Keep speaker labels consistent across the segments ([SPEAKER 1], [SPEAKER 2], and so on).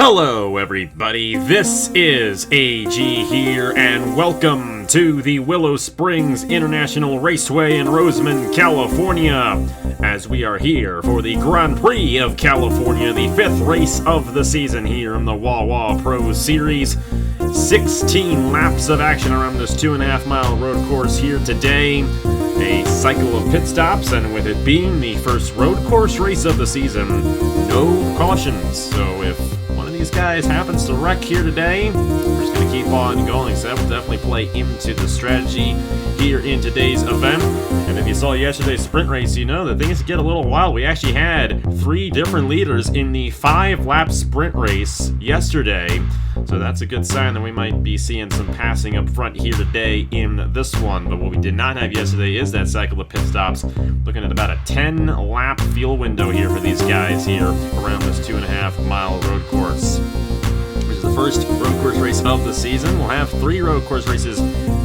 [SPEAKER 1] Hello everybody, this is AG here, and welcome to the Willow Springs International Raceway in Roseman, California, as we are here for the Grand Prix of California, the 5th race of the season here in the Wawa Pro Series. 16 laps of action around this 2.5 mile road course here today. A cycle of pit stops, and with it being the first road course race of the season, no cautions. So if one of these guys happens to wreck here today, we're just going to keep on going. So that will definitely play into the strategy here in today's event. And if you saw yesterday's sprint race, you know that things get a little wild. We actually had 3 different leaders in the 5-lap sprint race yesterday. So that's a good sign that we might be seeing some passing up front here today in this one. But what we did not have yesterday is that cycle of pit stops. Looking at about a 10-lap field window here for these guys here around this 2.5 mile road course. Which is the first road course race of the season. We'll have 3 road course races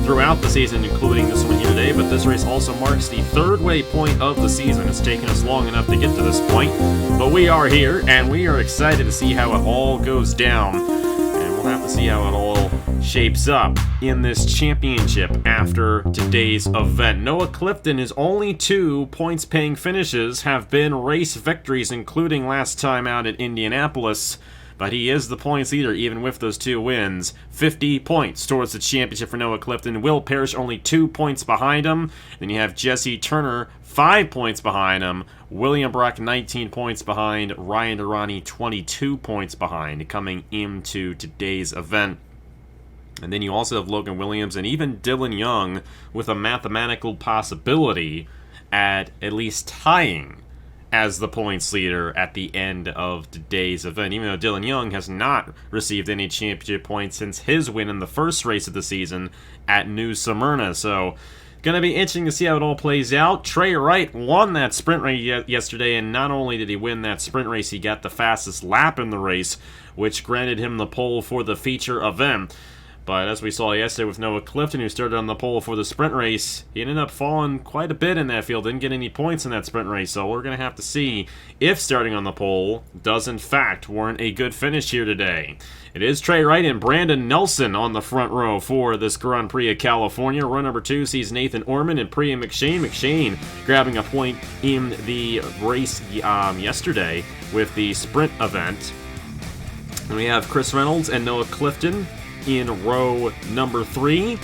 [SPEAKER 1] throughout the season, including this one here today. But this race also marks the 3rd waypoint of the season. It's taken us long enough to get to this point. But we are here, and we are excited to see how it all goes down. We'll have to see how it all shapes up in this championship after today's event. Noah Clifton, his only 2 points-paying finishes have been race victories, including last time out at Indianapolis. But he is the points leader, even with those 2 wins. 50 points towards the championship for Noah Clifton. Will Parrish only 2 points behind him. Then you have Jesse Turner, 5 points behind him. William Brock, 19 points behind. Ryan Durrani, 22 points behind, coming into today's event. And then you also have Logan Williams and even Dylan Young with a mathematical possibility at least tying as the points leader at the end of today's event, even though Dylan Young has not received any championship points since his win in the first race of the season at New Smyrna. So, going to be interesting to see how it all plays out. Trey Wright won that sprint race yesterday, and not only did he win that sprint race, he got the fastest lap in the race, which granted him the pole for the feature event. But as we saw yesterday with Noah Clifton, who started on the pole for the sprint race, he ended up falling quite a bit in that field, didn't get any points in that sprint race. So we're going to have to see if starting on the pole does in fact warrant a good finish here today. It is Trey Wright and Brandon Nelson on the front row for this Grand Prix of California. Row number 2 sees Nathan Orman and Priya McShane. McShane grabbing a point in the race yesterday with the sprint event. And we have Chris Reynolds and Noah Clifton in row number 3.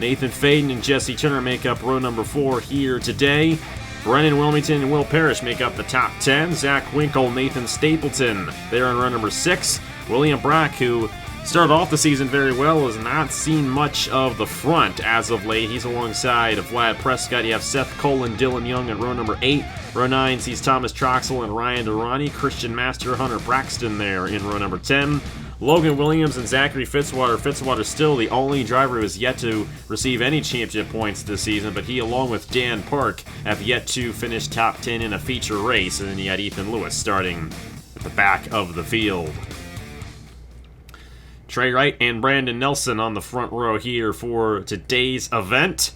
[SPEAKER 1] Nathan Faden and Jesse Turner make up row number 4 here today. Brennan Wilmington and Will Parrish make up the top 10. Zach Winkle, Nathan Stapleton, they're in row number 6. William Brock, who started off the season very well, has not seen much of the front as of late. He's alongside of Vlad Prescott. You have Seth Cole and Dylan Young in row number 8. Row 9 sees Thomas Troxel and Ryan Durrani. Christian Master, Hunter Braxton there in row number 10. Logan Williams and Zachary Fitzwater. Fitzwater still the only driver who has yet to receive any championship points this season, but he, along with Dan Park, have yet to finish top 10 in a feature race. And then you had Ethan Lewis starting at the back of the field. Trey Wright and Brandon Nelson on the front row here for today's event.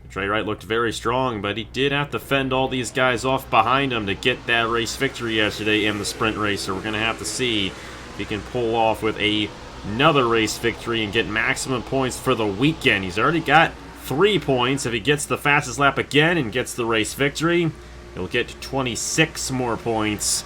[SPEAKER 1] Trey Wright looked very strong, but he did have to fend all these guys off behind him to get that race victory yesterday in the sprint race. So we're going to have to see he can pull off with another race victory and get maximum points for the weekend. He's already got 3 points. If he gets the fastest lap again and gets the race victory, he'll get 26 more points.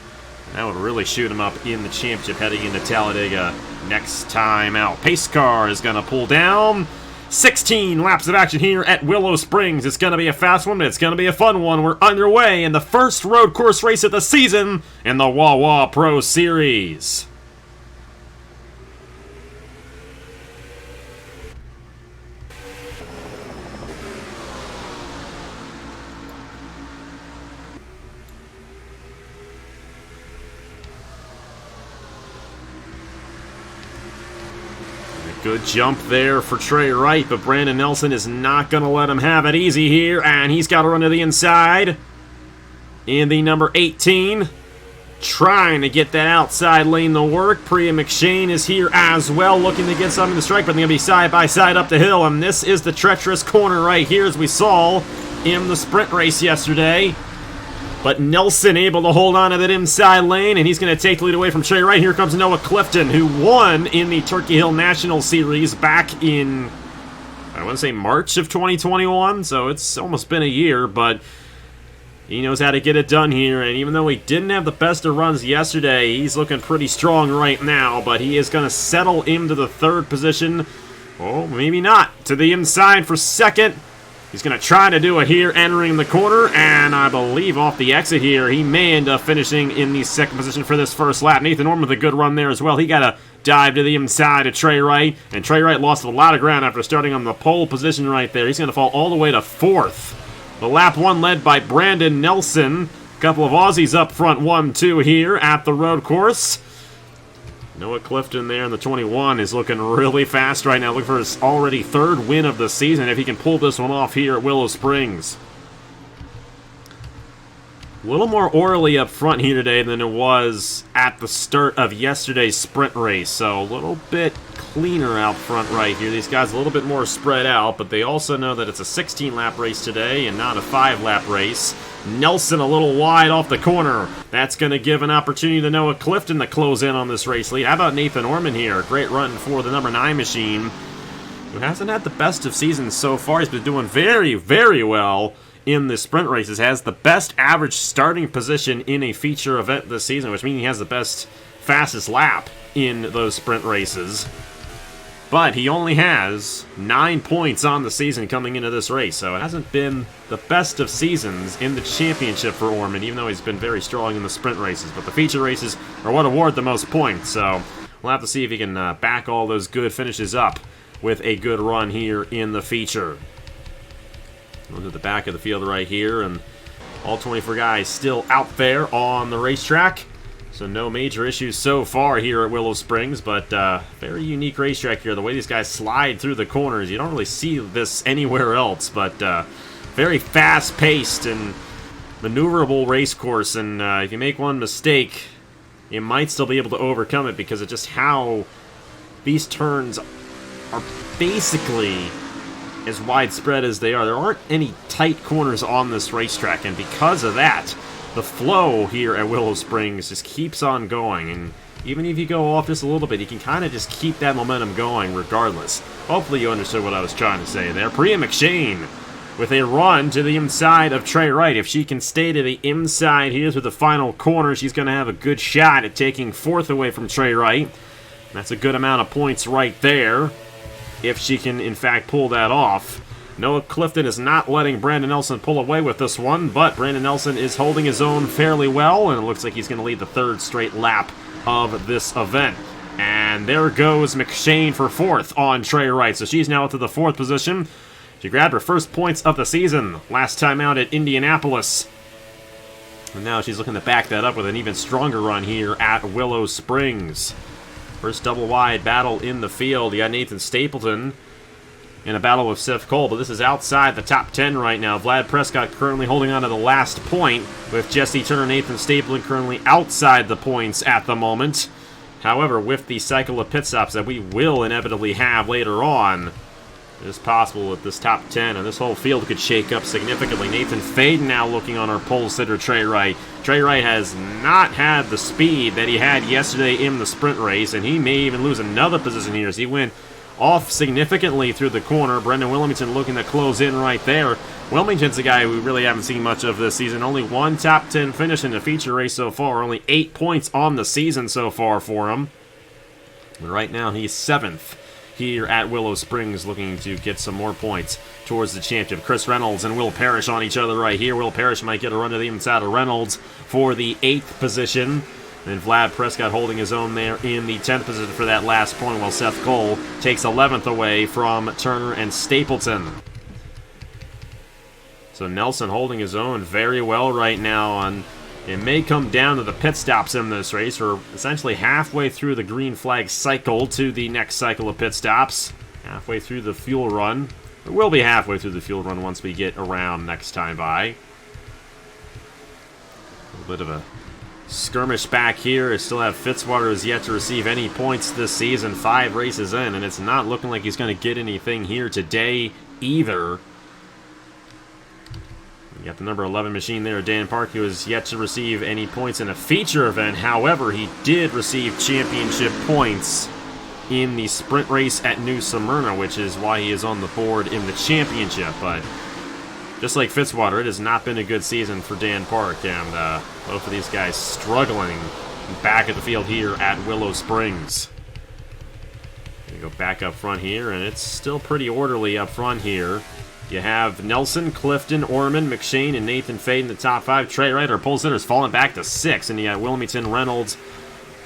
[SPEAKER 1] That would really shoot him up in the championship heading into Talladega next time out. Pace car is going to pull down. 16 laps of action here at Willow Springs. It's going to be a fast one, but it's going to be a fun one. We're underway in the first road course race of the season in the Wawa Pro Series. Good jump there for Trey Wright, but Brandon Nelson is not going to let him have it easy here, and he's got to run to the inside in the number 18. Trying to get that outside lane to work. Priya McShane is here as well, looking to get something to strike, but they're going to be side by side up the hill, and this is the treacherous corner right here, as we saw in the sprint race yesterday. But Nelson able to hold on to that inside lane, and he's going to take the lead away from Trey Wright. Here comes Noah Clifton, who won in the Turkey Hill National Series back in, I want to say, March of 2021, so it's almost been a year, but he knows how to get it done here, and even though he didn't have the best of runs yesterday, he's looking pretty strong right now, but he is going to settle into the third position. Oh, maybe not. To the inside for second. He's going to try to do it here, entering the corner, and I believe off the exit here, he may end up finishing in the second position for this first lap. Nathan Norman with a good run there as well. He got a dive to the inside of Trey Wright, and Trey Wright lost a lot of ground after starting on the pole position right there. He's going to fall all the way to fourth. The lap one led by Brandon Nelson. A couple of Aussies up front, 1-2 here at the road course. Noah Clifton there in the 21 is looking really fast right now. Looking for his already third win of the season if he can pull this one off here at Willow Springs. A little more orderly up front here today than it was at the start of yesterday's sprint race. So a little bit cleaner out front right here. These guys a little bit more spread out, but they also know that it's a 16-lap race today and not a 5-lap race. Nelson a little wide off the corner. That's going to give an opportunity to Noah Clifton to close in on this race lead. How about Nathan Orman here? Great run for the number 9 machine, who hasn't had the best of seasons so far. He's been doing very, very well in the sprint races. Has the best average starting position in a feature event this season, which means he has the best fastest lap in those sprint races. But he only has 9 points on the season coming into this race, so it hasn't been the best of seasons in the championship for Orman, even though he's been very strong in the sprint races. But the feature races are what award the most points, so we'll have to see if he can back all those good finishes up with a good run here in the feature. Onto the back of the field right here, and all 24 guys still out there on the racetrack. So no major issues so far here at Willow Springs, but very unique racetrack here. The way these guys slide through the corners, you don't really see this anywhere else, but very fast-paced and maneuverable race course, and if you make one mistake, you might still be able to overcome it because of just how these turns are basically as widespread as they are. There aren't any tight corners on this racetrack, and because of that, the flow here at Willow Springs just keeps on going, and even if you go off just a little bit, you can kind of just keep that momentum going regardless. Hopefully you understood what I was trying to say there. Priya McShane with a run to the inside of Trey Wright. If she can stay to the inside here through the final corner, she's going to have a good shot at taking fourth away from Trey Wright. That's a good amount of points right there, if she can in fact pull that off. Noah Clifton is not letting Brandon Nelson pull away with this one, but Brandon Nelson is holding his own fairly well, and it looks like he's going to lead the third straight lap of this event. And there goes McShane for fourth on Trey Wright. So she's now to the fourth position. She grabbed her first points of the season last time out at Indianapolis. And now she's looking to back that up with an even stronger run here at Willow Springs. First double wide battle in the field. You got Nathan Stapleton in a battle with Seth Cole, but this is outside the top 10 right now. Vlad Prescott currently holding on to the last point, with Jesse Turner and Nathan Stapleton currently outside the points at the moment. However, with the cycle of pit stops that we will inevitably have later on, it is possible that this top 10 and this whole field could shake up significantly. Nathan Faden now looking on our pole sitter, Trey Wright. Trey Wright has not had the speed that he had yesterday in the sprint race, and he may even lose another position here as he went off significantly through the corner. Brendan Wilmington looking to close in right there. Wilmington's a guy we really haven't seen much of this season. Only one top 10 finish in the feature race so far. Only 8 points on the season so far for him. But right now he's 7th here at Willow Springs, looking to get some more points towards the championship. Chris Reynolds and Will Parrish on each other right here. Will Parrish might get a run to the inside of Reynolds for the 8th position. And Vlad Prescott holding his own there in the 10th position for that last point, while Seth Cole takes 11th away from Turner and Stapleton. So Nelson holding his own very well right now, and it may come down to the pit stops in this race. We're essentially halfway through the green flag cycle to the next cycle of pit stops. Halfway through the fuel run. We will be halfway through the fuel run once we get around next time by. A little bit of a skirmish back here. I still have Fitzwater who's yet to receive any points this season, 5 races in, and it's not looking like he's going to get anything here today either. You got the number 11 machine there, Dan Park, who has yet to receive any points in a feature event. However, he did receive championship points in the sprint race at New Smyrna, which is why he is on the board in the championship. But just like Fitzwater, it has not been a good season for Dan Park, and both of these guys struggling back at the field here at Willow Springs. You go back up front here, and it's still pretty orderly up front here. You have Nelson, Clifton, Orman, McShane, and Nathan Fade in the top 5. Trey Wright, our pole sitter, is falling back to 6, and you got Wilmington, Reynolds,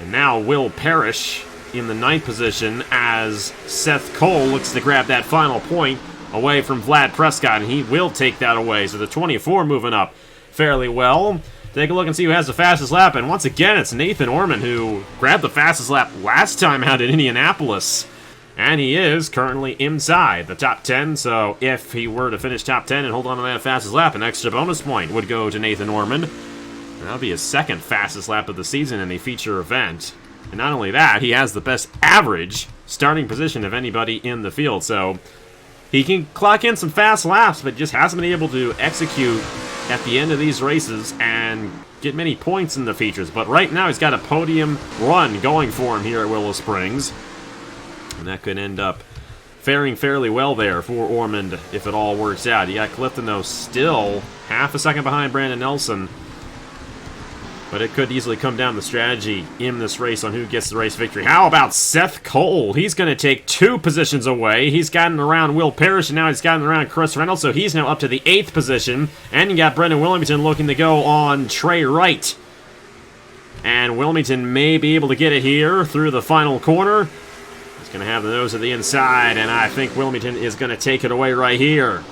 [SPEAKER 1] and now Will Parrish in the 9th position as Seth Cole looks to grab that final point away from Vlad Prescott, and he will take that away. So the 24 moving up fairly well. Take a look and see who has the fastest lap, and once again, it's Nathan Orman who grabbed the fastest lap last time out in Indianapolis. And he is currently inside the top 10, so if he were to finish top 10 and hold on to that fastest lap, an extra bonus point would go to Nathan Orman. That would be his 2nd fastest lap of the season in a feature event. And not only that, he has the best average starting position of anybody in the field, so he can clock in some fast laps, but just hasn't been able to execute at the end of these races and get many points in the features. But right now, he's got a podium run going for him here at Willow Springs. And that could end up faring fairly well there for Ormond if it all works out. You got Clifton, though, still half a second behind Brandon Nelson. But it could easily come down to strategy in this race on who gets the race victory. How about Seth Cole? He's going to take 2 positions away. He's gotten around Will Parrish, and now he's gotten around Chris Reynolds, so he's now up to the 8th position. And you got Brendan Wilmington looking to go on Trey Wright. And Wilmington may be able to get it here through the final corner. He's going to have the nose at the inside, and I think Wilmington is going to take it away right here.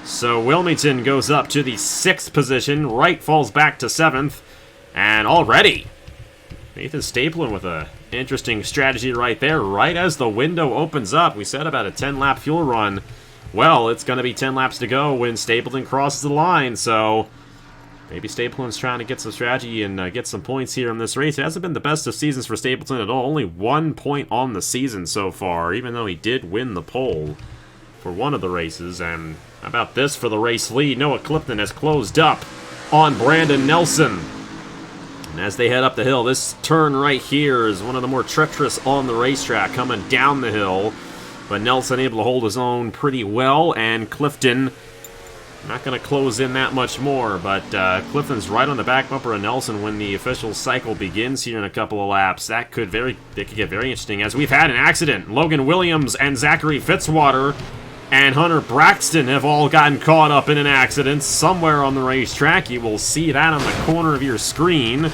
[SPEAKER 1] So Wilmington goes up to the 6th position. Wright falls back to 7th. And already, Nathan Stapleton with an interesting strategy right there. Right as the window opens up, we said about a 10-lap fuel run. Well, it's going to be 10 laps to go when Stapleton crosses the line, so maybe Stapleton's trying to get some strategy and get some points here in this race. It hasn't been the best of seasons for Stapleton at all. Only 1 point on the season so far, even though he did win the pole for one of the races. And how about this for the race lead? Noah Clifton has closed up on Brandon Nelson. And as they head up the hill, this turn right here is one of the more treacherous on the racetrack, coming down the hill. But Nelson able to hold his own pretty well, and Clifton not going to close in that much more, but Clifton's right on the back bumper of Nelson when the official cycle begins here in a couple of laps. That could get very interesting, as we've had an accident. Logan Williams and Zachary Fitzwater and Hunter Braxton have all gotten caught up in an accident somewhere on the racetrack. You will see that on the corner of your screen.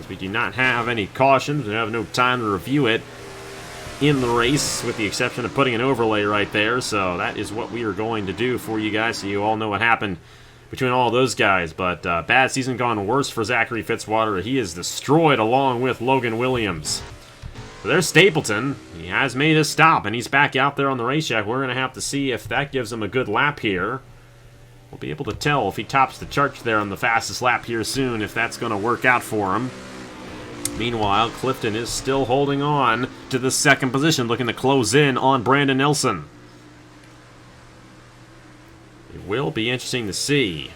[SPEAKER 1] We do not have any cautions. We have no time to review it in the race, with the exception of putting an overlay right there. So that is what we are going to do for you guys, so you all know what happened between all those guys. But bad season gone worse for Zachary Fitzwater. He is destroyed along with Logan Williams. So there's Stapleton. He has made his stop, and he's back out there on the racetrack. We're going to have to see if that gives him a good lap here. We'll be able to tell if he tops the chart there on the fastest lap here soon, if that's going to work out for him. Meanwhile, Clifton is still holding on to the 2nd position, looking to close in on Brandon Nelson. It will be interesting to see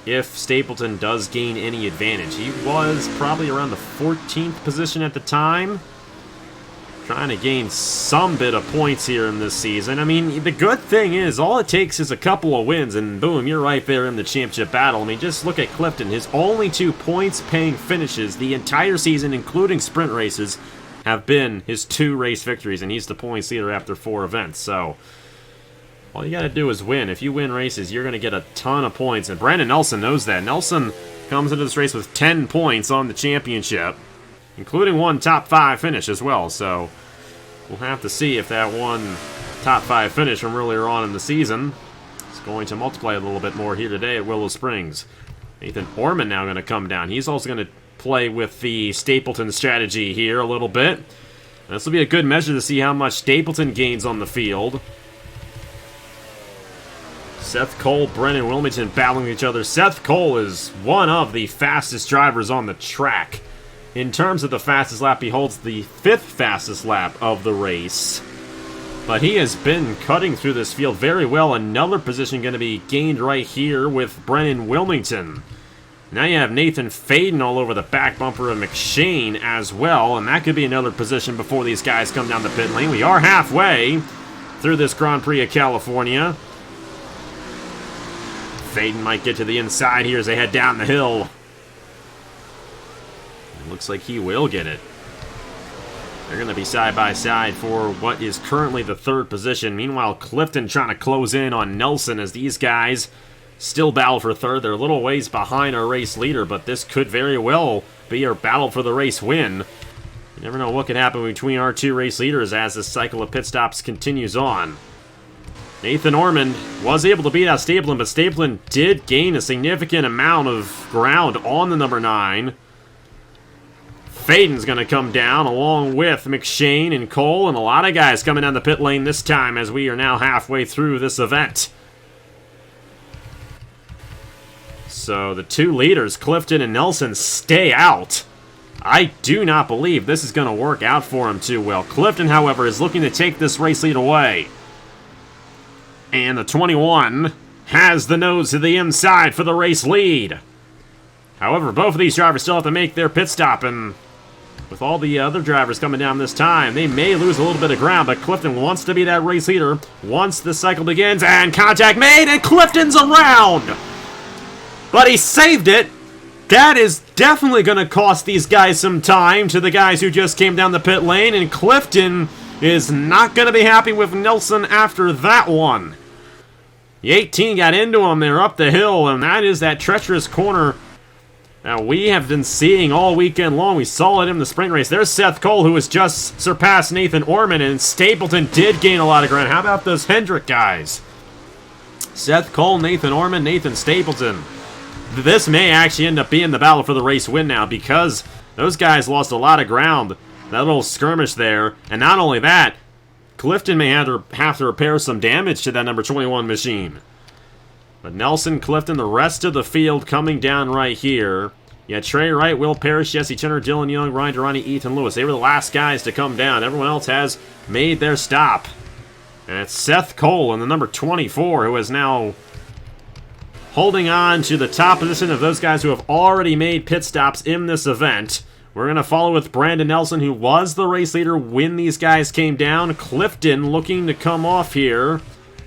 [SPEAKER 1] if Stapleton does gain any advantage. He was probably around the 14th position at the time, trying to gain some bit of points here in this season. I mean, the good thing is, all it takes is a couple of wins, and boom, you're right there in the championship battle. I mean, just look at Clifton. His only 2 points-paying finishes the entire season, including sprint races, have been his 2 race victories, and he's the points leader after 4 events. So all you got to do is win. If you win races, you're going to get a ton of points, and Brandon Nelson knows that. Nelson comes into this race with 10 points on the championship, including 1 top 5 finish as well. So we'll have to see if that 1 top 5 finish from earlier on in the season is going to multiply a little bit more here today at Willow Springs. Nathan Orman now going to come down. He's also going to play with the Stapleton strategy here a little bit. This will be a good measure to see how much Stapleton gains on the field. Seth Cole, Brennan Wilmington battling each other. Seth Cole is one of the fastest drivers on the track. In terms of the fastest lap, he holds the 5th fastest lap of the race. But he has been cutting through this field very well. Another position going to be gained right here with Brennan Wilmington. Now you have Nathan Faden all over the back bumper of McShane as well, and that could be another position before these guys come down the pit lane. We are halfway through this Grand Prix of California. Faden might get to the inside here as they head down the hill. It looks like he will get it. They're going to be side by side for what is currently the third position. Meanwhile, Clifton trying to close in on Nelson as these guys still battle for third. They're a little ways behind our race leader, but this could very well be our battle for the race win. You never know what could happen between our two race leaders as this cycle of pit stops continues on. Nathan Ormond was able to beat out Stapleton, but Stapleton did gain a significant amount of ground on the number 9. Faden's going to come down along with McShane and Cole, and a lot of guys coming down the pit lane this time as we are now halfway through this event. So the two leaders, Clifton and Nelson, stay out. I do not believe this is going to work out for him too well. Clifton, however, is looking to take this race lead away. And the 21 has the nose to the inside for the race lead. However, both of these drivers still have to make their pit stop, and with all the other drivers coming down this time, they may lose a little bit of ground, but Clifton wants to be that race leader once the cycle begins, and contact made, and Clifton's around! But he saved it. That is definitely going to cost these guys some time, to the guys who just came down the pit lane, and Clifton is not going to be happy with Nelson after that one. The 18 got into him. They're up the hill, and that is that treacherous corner that we have been seeing all weekend long. We saw it in the sprint race. There's Seth Cole, who has just surpassed Nathan Ormond, and Stapleton did gain a lot of ground. How about those Hendrick guys? Seth Cole, Nathan Ormond, Nathan Stapleton. This may actually end up being the battle for the race win now, because those guys lost a lot of ground. That little skirmish there. And not only that, Clifton may have to repair some damage to that number 21 machine. But Nelson, Clifton, the rest of the field coming down right here. Yeah, Trey Wright, Will Parrish, Jesse Turner, Dylan Young, Ryan Durrani, Ethan Lewis. They were the last guys to come down. Everyone else has made their stop. And it's Seth Cole in the number 24 who is now holding on to the top position of those guys who have already made pit stops in this event. We're going to follow with Brandon Nelson, who was the race leader when these guys came down. Clifton looking to come off here.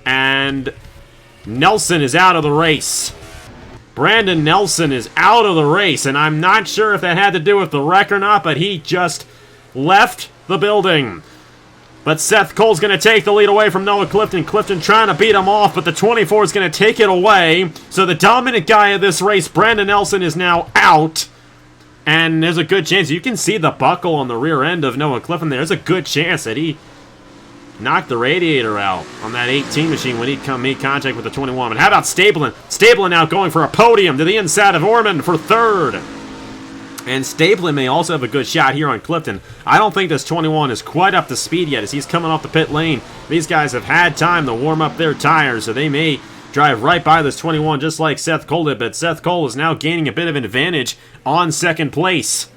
[SPEAKER 1] And Nelson is out of the race. Brandon Nelson is out of the race, and I'm not sure if that had to do with the wreck or not, but he just left the building. But Seth Cole's going to take the lead away from Noah Clifton. Clifton trying to beat him off, but the 24 is going to take it away. So the dominant guy of this race, Brandon Nelson, is now out. And there's a good chance, you can see the buckle on the rear end of Noah Clifton there. There's a good chance that he knocked the radiator out on that 18 machine when he made contact with the 21. But how about Stapleton? Stapleton now going for a podium to the inside of Ormond for third. And Stapleton may also have a good shot here on Clifton. I don't think this 21 is quite up to speed yet as he's coming off the pit lane. These guys have had time to warm up their tires, so they may drive right by this 21 just like Seth Cole did. But Seth Cole is now gaining a bit of an advantage on second place.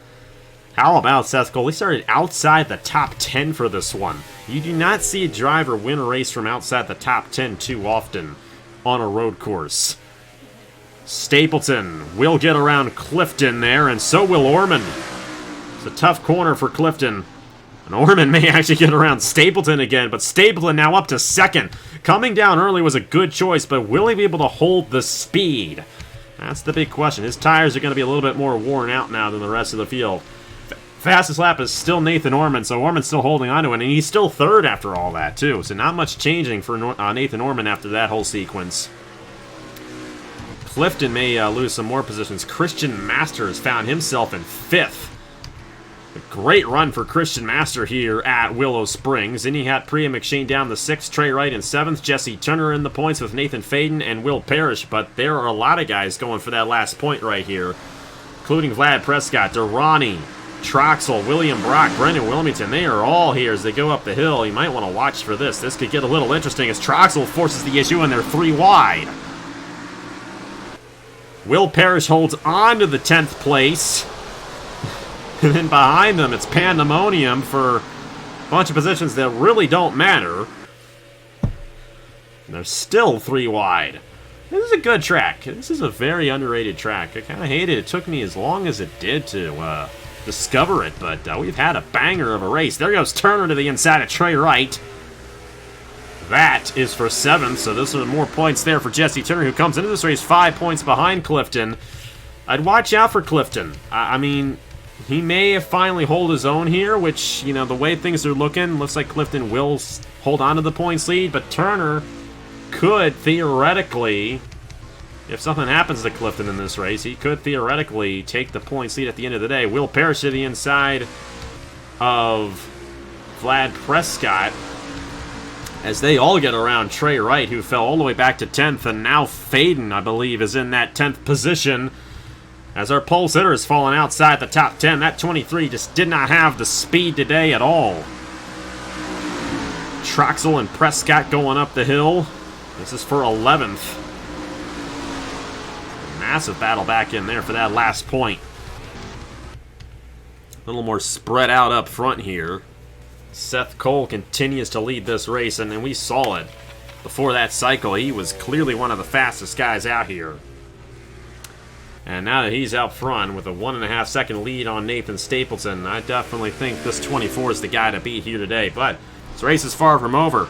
[SPEAKER 1] How about Seth Cole? He started outside the top 10 for this one. You do not see a driver win a race from outside the top 10 too often on a road course. Stapleton will get around Clifton there, and so will Ormond. It's a tough corner for Clifton. And Ormond may actually get around Stapleton again, but Stapleton now up to second. Coming down early was a good choice, but will he be able to hold the speed? That's the big question. His tires are going to be a little bit more worn out now than the rest of the field. Fastest lap is still Nathan Ormond, so Ormond's still holding on to it, and he's still third after all that, too. So not much changing for Nathan Ormond after that whole sequence. Clifton may lose some more positions. Christian Masters found himself in fifth. A great run for Christian Master here at Willow Springs. Then he had Priya McShane down the 6th, Trey Wright in 7th, Jesse Turner in the points with Nathan Faden and Will Parrish, but there are a lot of guys going for that last point right here, including Vlad Prescott, Durrani, Troxel, William Brock, Brendan Wilmington. They are all here as they go up the hill. You might want to watch for this. This could get a little interesting as Troxel forces the issue and they're 3 wide. Will Parrish holds on to the 10th place. And then behind them, it's pandemonium for a bunch of positions that really don't matter. They're still 3 wide. This is a good track. This is a very underrated track. I kind of hate it. It took me as long as it did to discover it, but we've had a banger of a race. There goes Turner to the inside of Trey Wright. That is for 7th, so those are more points there for Jesse Turner, who comes into this race 5 points behind Clifton. I'd watch out for Clifton. I mean, he may finally hold his own here, which, you know, the way things are looking, looks like Clifton will hold on to the points lead, but Turner could theoretically, if something happens to Clifton in this race, he could theoretically take the points lead at the end of the day. Will Parrish to the inside of Vlad Prescott as they all get around Trey Wright, who fell all the way back to 10th, and now Faden, I believe, is in that 10th position as our pole sitter has fallen outside the top 10. That 23 just did not have the speed today at all. Troxel and Prescott going up the hill. This is for 11th. Massive battle back in there for that last point. A little more spread out up front here. Seth Cole continues to lead this race, and we saw it before that cycle. He was clearly one of the fastest guys out here. And now that he's out front with a 1.5 second lead on Nathan Stapleton, I definitely think this 24 is the guy to beat here today. But this race is far from over.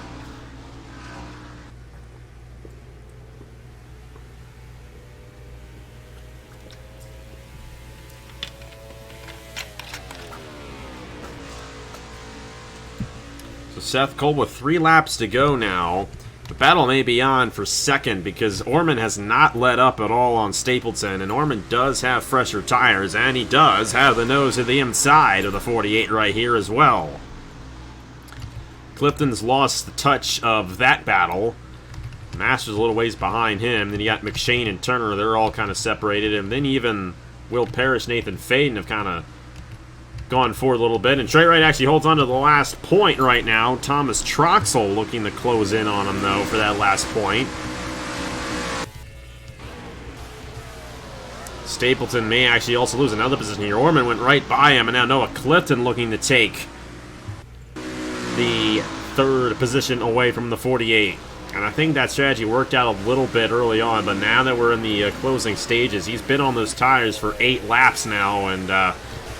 [SPEAKER 1] So Seth Cole with 3 laps to go now. The battle may be on for second because Orman has not let up at all on Stapleton, and Orman does have fresher tires, and he does have the nose of the inside of the 48 right here as well. Clifton's lost the touch of that battle. Masters a little ways behind him. Then you got McShane and Turner. They're all kind of separated, and then even Will Parrish, Nathan Faden have kind of gone forward a little bit, and Trey Wright actually holds on to the last point right now. Thomas Troxel looking to close in on him, though, for that last point. Stapleton may actually also lose another position here. Orman went right by him, and now Noah Clifton looking to take the 3rd position away from the 48. And I think that strategy worked out a little bit early on, but now that we're in the closing stages, he's been on those tires for 8 laps now, and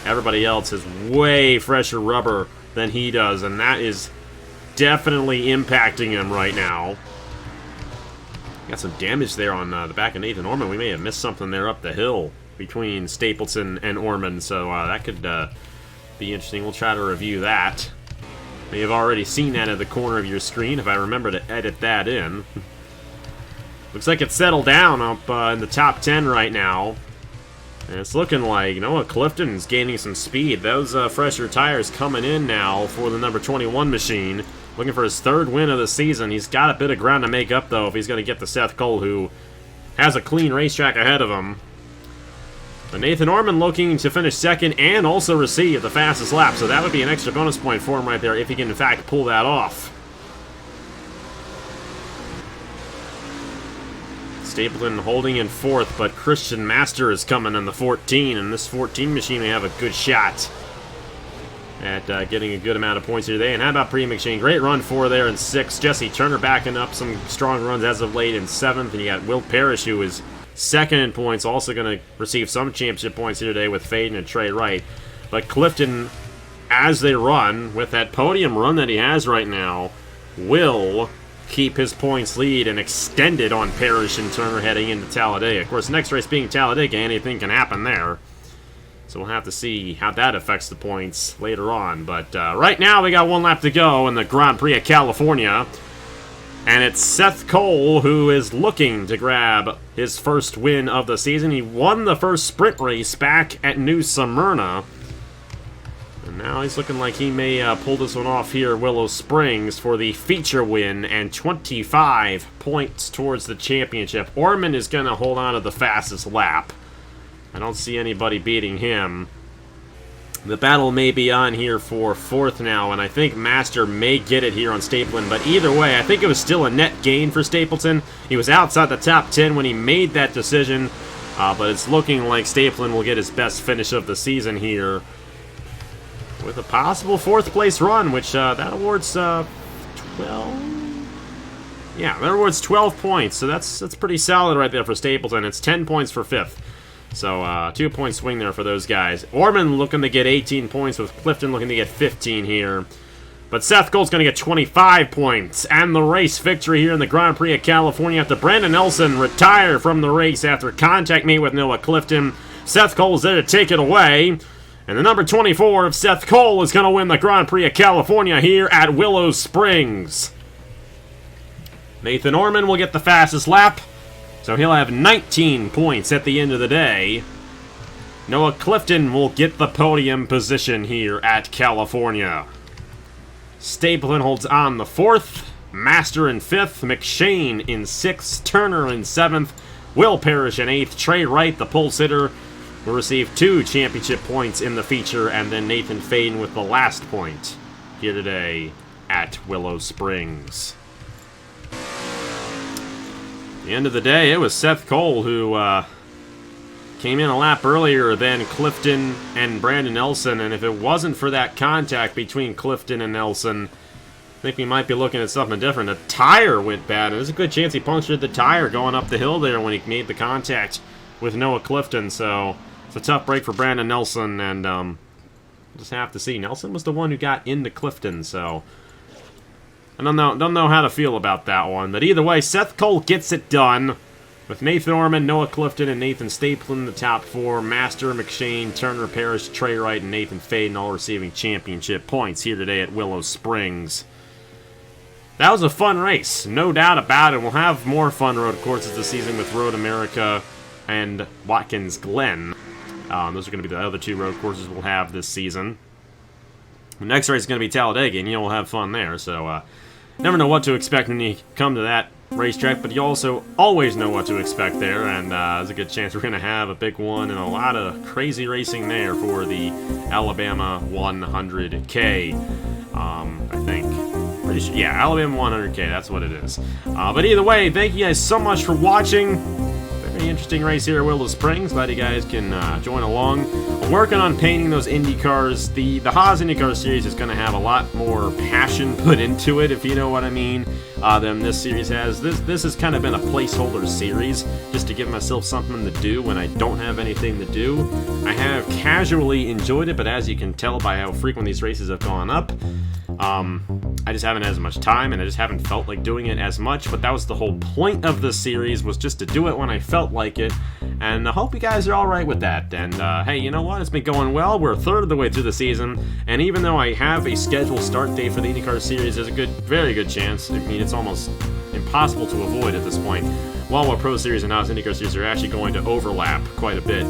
[SPEAKER 1] everybody else has way fresher rubber than he does, and that is definitely impacting him right now. Got some damage there on the back of Nathan Orman. We may have missed something there up the hill between Stapleton and Orman, so that could be interesting. We'll try to review that. May have already seen that at the corner of your screen if I remember to edit that in. Looks like it's settled down up in the top 10 right now. And it's looking like Noah Clifton's gaining some speed. Those fresher tires coming in now for the number 21 machine. Looking for his 3rd win of the season. He's got a bit of ground to make up, though, if he's going to get to Seth Cole, who has a clean racetrack ahead of him. But Nathan Orman looking to finish 2nd and also receive the fastest lap. So that would be an extra bonus point for him right there if he can, in fact, pull that off. Stapleton holding in 4th, but Christian Master is coming in the 14, and this 14 machine may have a good shot at getting a good amount of points here today. And how about Pre McShane? Great run for there in 6th. Jesse Turner backing up some strong runs as of late in 7th, and you got Will Parrish, who is 2nd in points, also going to receive some championship points here today with Faden and Trey Wright. But Clifton, as they run, with that podium run that he has right now, will keep his points lead and extend it on Parrish and Turner heading into Talladega. Of course, the next race being Talladega, anything can happen there. So we'll have to see how that affects the points later on. But right now, we got 1 lap to go in the Grand Prix of California. And it's Seth Cole who is looking to grab his 1st win of the season. He won the first sprint race back at New Smyrna. And now he's looking like he may pull this one off here at Willow Springs for the feature win and 25 points towards the championship. Orman is going to hold on to the fastest lap. I don't see anybody beating him. The battle may be on here for 4th now, and I think Master may get it here on Stapleton. But either way, I think it was still a net gain for Stapleton. He was outside the top 10 when he made that decision, but it's looking like Stapleton will get his best finish of the season here with a possible 4th place run, which that awards 12. Yeah, there was 12 points, so that's pretty solid right there for Stapleton. It's 10 points for 5th. So, 2-point swing there for those guys. Orman looking to get 18 points, with Clifton looking to get 15 here. But Seth Cole's going to get 25 points. And the race victory here in the Grand Prix of California after Brandon Nelson retired from the race after contact meet with Noah Clifton. Seth Cole is there to take it away. And the number 24 of Seth Cole is going to win the Grand Prix of California here at Willow Springs. Nathan Orman will get the fastest lap, so he'll have 19 points at the end of the day. Noah Clifton will get the podium position here at California. Stapleton holds on the 4th, Master in 5th, McShane in 6th, Turner in 7th, Will Parrish in 8th, Trey Wright, the pole sitter, will receive 2 championship points in the feature, and then Nathan Faden with the last point here today at Willow Springs. At the end of the day, it was Seth Cole who came in a lap earlier than Clifton and Brandon Nelson, and if it wasn't for that contact between Clifton and Nelson, I think we might be looking at something different. The tire went bad, and there's a good chance he punctured the tire going up the hill there when he made the contact with Noah Clifton, so it's a tough break for Brandon Nelson, and we'll just have to see. Nelson was the one who got into Clifton, so I don't know how to feel about that one. But either way, Seth Cole gets it done with Nathan Orman, Noah Clifton, and Nathan Stapleton in the top 4. Master, McShane, Turner, Parrish, Trey Wright, and Nathan Faden all receiving championship points here today at Willow Springs. That was a fun race, no doubt about it. We'll have more fun road courses this season with Road America and Watkins Glen. Those are going to be the other 2 road courses we'll have this season. The next race is going to be Talladega, and we'll have fun there. So, never know what to expect when you come to that racetrack, but you also always know what to expect there, and there's a good chance we're going to have a big one and a lot of crazy racing there for the Alabama 100K, I think. Pretty sure, yeah, Alabama 100K, that's what it is. But either way, thank you guys so much for watching. Very interesting race here at Willow Springs. Glad you guys can join along. I'm working on painting those Indy cars. The Haas IndyCar series is going to have a lot more passion put into it, if you know what I mean, than this series has. This has kind of been a placeholder series, just to give myself something to do when I don't have anything to do. I have casually enjoyed it, but as you can tell by how frequent these races have gone up, I just haven't had as much time, and I just haven't felt like doing it as much, but that was the whole point of this series, was just to do it when I felt like it, and I hope you guys are alright with that. And hey, you know what, it's been going well. We're a third of the way through the season, and even though I have a scheduled start date for the IndyCar series, there's a very good chance, I mean, it's almost impossible to avoid at this point, Wawa Pro Series and Haas IndyCar Series are actually going to overlap quite a bit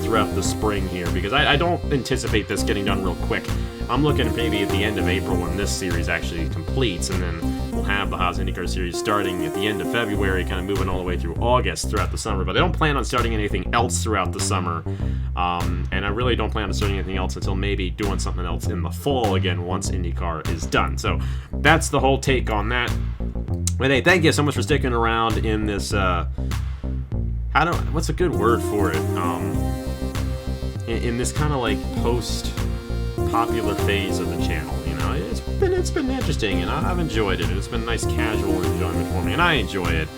[SPEAKER 1] throughout the spring here, because I don't anticipate this getting done real quick. I'm looking maybe at the end of April when this series actually completes, and then we'll have the Haas IndyCar Series starting at the end of February, kind of moving all the way through August throughout the summer. But I don't plan on starting anything else throughout the summer, and I really don't plan on starting anything else until maybe doing something else in the fall again once IndyCar is done. So that's the whole take on that. But hey, thank you so much for sticking around in this, what's a good word for it? In this kind of like post-popular phase of the channel, you know, it's been interesting, and I've enjoyed it. It's been nice casual enjoyment for me, and I enjoy it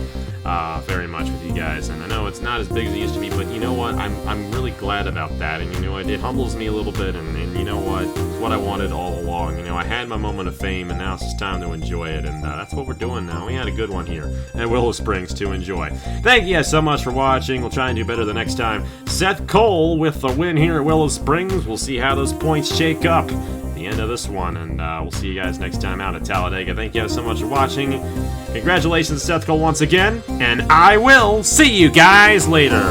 [SPEAKER 1] very much with you guys. And I know it's not as big as it used to be, but you know what? I'm really glad about that, and you know, it humbles me a little bit, and you know what? It's what I wanted all along. You know, I had my moment of fame, and now it's just time to enjoy it, and that's what we're doing now. We had a good one here at Willow Springs to enjoy. Thank you guys so much for watching. We'll try and do better the next time. Seth Cole with the win here at Willow Springs. We'll see how those points shake up at the end of this one, and we'll see you guys next time out at Talladega. Thank you guys so much for watching. Congratulations, Seth Cole, once again, and I will see you guys later.